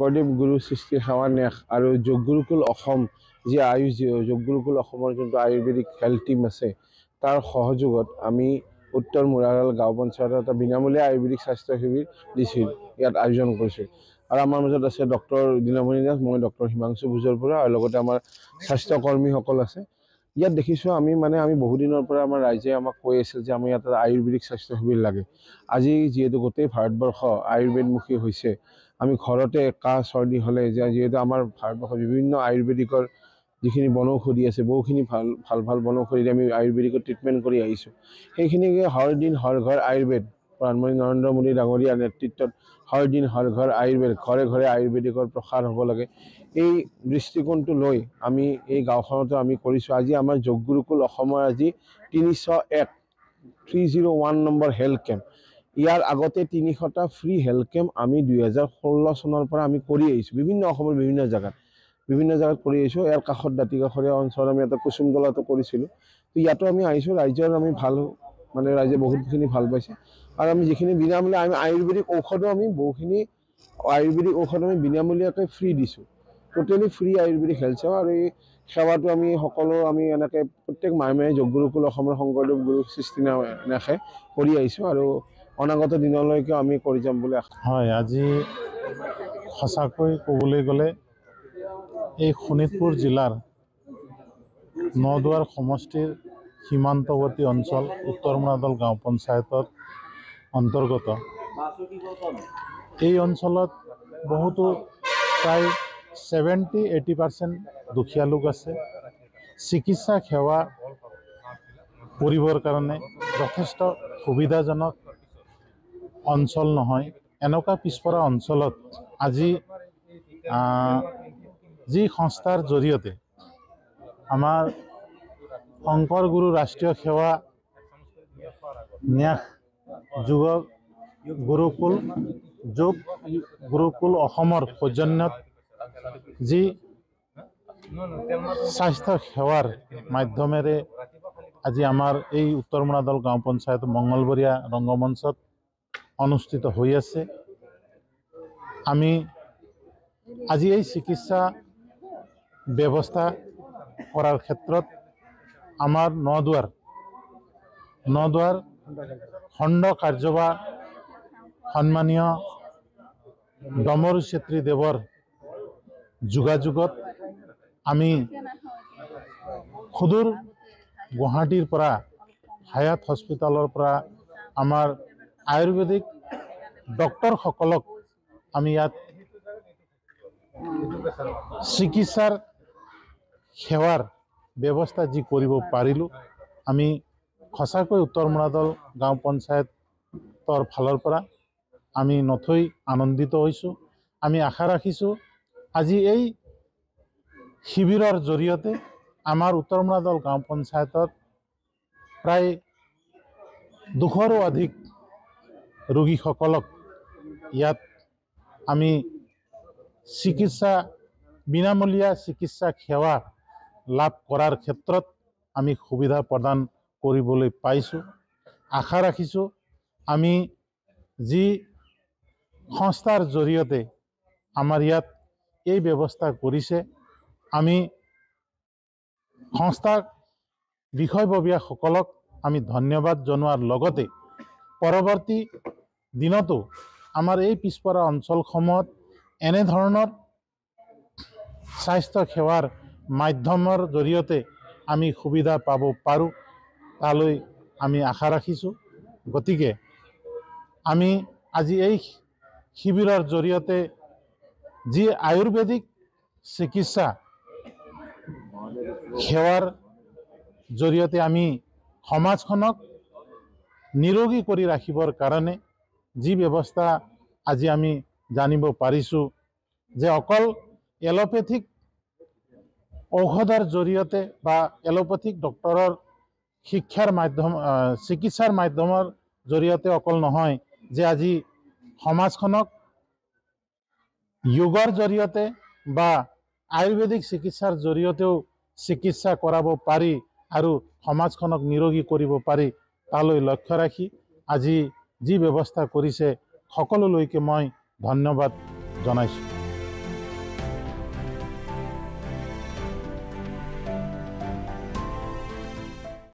শংকৰদেৱ গুৰু সৃষ্টি সেৱা ন্যাস আৰু যোগ গুৰুকুল অসম যি আয়ুষ যোগ গুৰুকুল অসমৰ যোনটো আয়ুৰ্বেদিক হেল্থ টিম আছে তাৰ সহযোগত আমি উত্তৰ মুৰাগাল গাঁও পঞ্চায়তৰ এটা বিনামূলীয়া আয়ুৰ্বেদিক স্বাস্থ্য শিবিৰ দিছিল ইয়াত আয়োজন কৰিছিল আৰু আমাৰ মাজত আছে ডক্টৰ দিনমণি দাস মই ডক্টৰ হিমাংশু ভুজৰ পৰা আৰু লগতে আমাৰ স্বাস্থ্যকৰ্মীসকল আছে ইয়াত দেখিছোঁ আমি বহুদিনৰ পৰা আমাৰ ৰাইজে আমাক কৈ আছে যে আমি ইয়াত আয়ুৰ্বেদিক স্বাস্থ্য শিবিৰ লাগে আজি যিহেতু গোটেই ভাৰতবৰ্ষ আয়ুৰ্বেদমুখী হৈছে আমি ঘৰতে কাহ চৰ্দি হ'লে যিহেতু আমাৰ ভাৰতবৰ্ষৰ বিভিন্ন আয়ুৰ্বেদিকৰ যিখিনি বনৌষধি আছে বহুখিনি ভাল বনৌষধি আমি আয়ুৰ্বেদিকৰ ট্ৰিটমেণ্ট কৰি আহিছোঁ সেইখিনিকে হৰ দিন হৰ ঘৰ আয়ুৰ্বেদ প্ৰধানমন্ত্ৰী নৰেন্দ্ৰ মোদী ডাঙৰীয়াৰ নেতৃত্বত হৰ দিন হৰ ঘৰ আয়ুৰ্বেদ ঘৰে ঘৰে আয়ুৰ্বেদিকৰ প্ৰসাৰ হ'ব লাগে এই দৃষ্টিকোণটো লৈ আমি এই গাঁওখনতো আমি কৰিছোঁ আজি আমাৰ যোগ গুৰুকুল অসমৰ আজি 301 নম্বৰ হেল্থ কেম্প ইয়াৰ আগতে 300টা ফ্ৰী হেল্থ কেম্প আমি 2016 চনৰ পৰা আমি কৰি আহিছোঁ বিভিন্ন অসমৰ বিভিন্ন জায়গাত কৰি আহিছোঁ ইয়াৰ কাষত দাঁতিকাষৰীয়া অঞ্চলত আমি এটা কুসুমতলাতো কৰিছিলোঁ তো ইয়াতো আমি আহিছোঁ ৰাইজৰ আমি ভাল মানে ৰাইজে বহুতখিনি ভাল পাইছে আৰু আমি যিখিনি বিনামূলীয়া আমি আয়ুৰ্বেদিক ঔষধো আমি বিনামূলীয়াকৈ ফ্ৰী দিছোঁ টোটেলি ফ্ৰী আয়ুৰ্বেদিক হেল্থ সেৱা আৰু এই সেৱাটো আমি সকলো আমি এনেকৈ প্ৰত্যেক মাহে যোগ গুৰুকুল অসমৰ শংকৰদেৱ গুৰু সৃষ্টি ন্যাসে কৰি আহিছোঁ আৰু অনাগত দিনলৈকে আমি কৰি যাম বুলি আশা হয় আজি সঁচাকৈ ক'বলৈ গ'লে এই শোণিতপুৰ জিলাৰ নদুৱাৰ সমষ্টিৰ সীমান্তৱৰ্তী অঞ্চল উত্তৰ মুৰাদল গাঁও পঞ্চায়তৰ অন্তৰ্গত এই অঞ্চলত বহুতো প্ৰায় 70-80% দুখীয়া লোক আছে চিকিৎসা সেৱা কৰিবৰ কাৰণে যথেষ্ট সুবিধাজনক অঞ্চল নহয় এনেকুৱা পিছপৰা অঞ্চলত আজি যি সংস্থাৰ জৰিয়তে আমাৰ শংকৰ গুৰু ৰাষ্ট্ৰীয় সেৱা ন্যাস যোগ গুৰুকুল অসমৰ সৌজন্যত যি স্বাস্থ্য সেৱাৰ মাধ্যমেৰে আজি আমাৰ এই উত্তৰ মুৰাদল গাঁও পঞ্চায়ত মঙ্গলবৰীয়া ৰংগমঞ্চত অনুষ্ঠিত হৈ আছে আমি আজি এই চিকিৎসা ব্যৱস্থা কৰাৰ ক্ষেত্ৰত আমাৰ নদুৱাৰ খণ্ড কাৰ্যবাহ সন্মানীয় ডমৰু চেত্ৰী দেৱৰ যোগাযোগত আমি সুদূৰ গুৱাহাটীৰ পৰা হায়াত হস্পিটালৰ পৰা আমাৰ আয়ুৰ্বেদিক ডক্টৰসকলক আমি ইয়াত চিকিৎসাৰ সেৱাৰ ব্যৱস্থা যি কৰিব পাৰিলোঁ আমি সঁচাকৈ উত্তৰ মুৰাদল গাঁও পঞ্চায়তৰ ফালৰ পৰা আমি নথৈ আনন্দিত হৈছোঁ আমি আশা ৰাখিছোঁ আজি এই শিবিৰৰ জৰিয়তে আমাৰ উত্তৰ মুৰাদল গাঁও পঞ্চায়তত প্ৰায় 200ৰো অধিক ৰোগীসকলক ইয়াত আমি বিনামূলীয়া চিকিৎসা সেৱা লাভ কৰাৰ ক্ষেত্ৰত আমি সুবিধা প্ৰদান কৰিবলৈ পাইছোঁ আশা ৰাখিছোঁ আমি যি সংস্থাৰ জৰিয়তে আমাৰ ইয়াত এই ব্যৱস্থা কৰিছে আমি সংস্থাক বিষয়ববীয়াসকলক আমি ধন্যবাদ জনোৱাৰ লগতে পৰৱৰ্তী দিনতো আমাৰ এই পিছপৰা অঞ্চলসমূহত এনেধৰণৰ স্বাস্থ্য সেৱাৰ মাধ্যমৰ জৰিয়তে আমি সুবিধা পাব পাৰোঁ তালৈ আমি আশা ৰাখিছোঁ গতিকে আমি আজি এই শিবিৰৰ জৰিয়তে যি আয়ুৰ্বেদিক চিকিৎসা সেৱাৰ জৰিয়তে আমি সমাজখনক নিৰোগী কৰি ৰাখিবৰ কাৰণে যি ব্যৱস্থা আজি আমি জানিব পাৰিছোঁ যে অকল এলোপেথিক ঔষধৰ জৰিয়তে বা এলোপেথিক ডক্টৰৰ চিকিৎসাৰ মাধ্যমৰ জৰিয়তে অকল নহয় যে আজি সমাজখনক যোগৰ জৰিয়তে বা আয়ুৰ্বেদিক চিকিৎসাৰ জৰিয়তেও চিকিৎসা কৰাব পাৰি আৰু সমাজখনক নিৰোগী কৰিব পাৰি তালৈ লক্ষ্য ৰাখি আজি যি ব্যৱস্থা কৰিছে সকলোলৈকে মই ধন্যবাদ জনাইছোঁ।